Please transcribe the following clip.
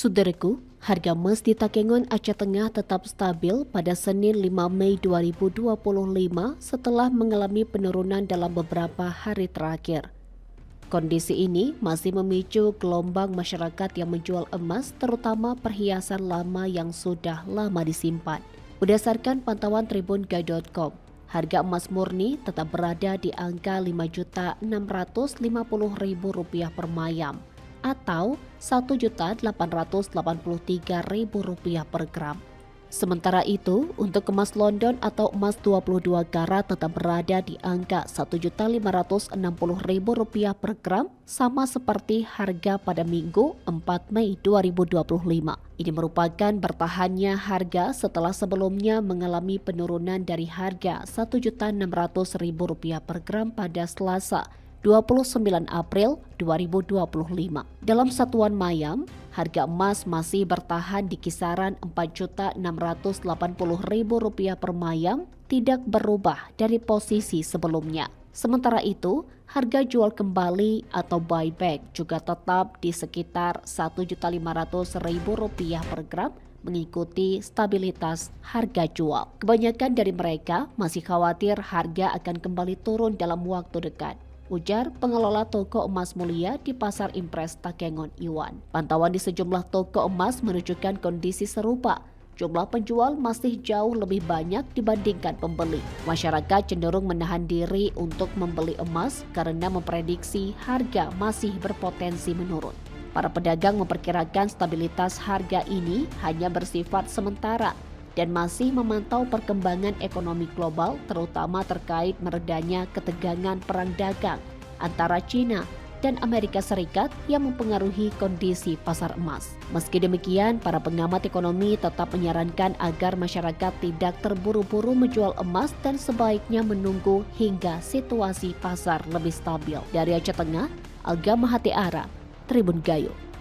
Saudaraku, harga emas di Takengon, Aceh Tengah tetap stabil pada Senin 5 Mei 2025 setelah mengalami penurunan dalam beberapa hari terakhir. Kondisi ini masih memicu gelombang masyarakat yang menjual emas, terutama perhiasan lama yang sudah lama disimpan. Berdasarkan pantauan tribungai.com, harga emas murni tetap berada di angka Rp5.650.000 per mayam atau Rp1.883.000 per gram. Sementara itu, untuk emas London atau emas 22 karat tetap berada di angka Rp1.560.000 per gram, sama seperti harga pada Minggu 4 Mei 2025. Ini merupakan bertahannya harga setelah sebelumnya mengalami penurunan dari harga Rp1.600.000 per gram pada Selasa 29 April 2025. Dalam satuan mayam, harga emas masih bertahan di kisaran Rp4.680.000 per mayam, tidak berubah dari posisi sebelumnya. Sementara itu, harga jual kembali atau buyback juga tetap di sekitar Rp1.500.000 per gram, mengikuti stabilitas harga jual. Kebanyakan dari mereka masih khawatir harga akan kembali turun dalam waktu dekat, ujar pengelola toko emas mulia di Pasar Impres Takengon, Iwan. Pantauan di sejumlah toko emas menunjukkan kondisi serupa. Jumlah penjual masih jauh lebih banyak dibandingkan pembeli. Masyarakat cenderung menahan diri untuk membeli emas karena memprediksi harga masih berpotensi menurun. Para pedagang memperkirakan stabilitas harga ini hanya bersifat sementara dan masih memantau perkembangan ekonomi global, terutama terkait meredanya ketegangan perang dagang antara China dan Amerika Serikat yang mempengaruhi kondisi pasar emas. Meski demikian, para pengamat ekonomi tetap menyarankan agar masyarakat tidak terburu-buru menjual emas dan sebaiknya menunggu hingga situasi pasar lebih stabil. Dari Aceh Tengah, Alga Mahati Ara, Tribun Gayo.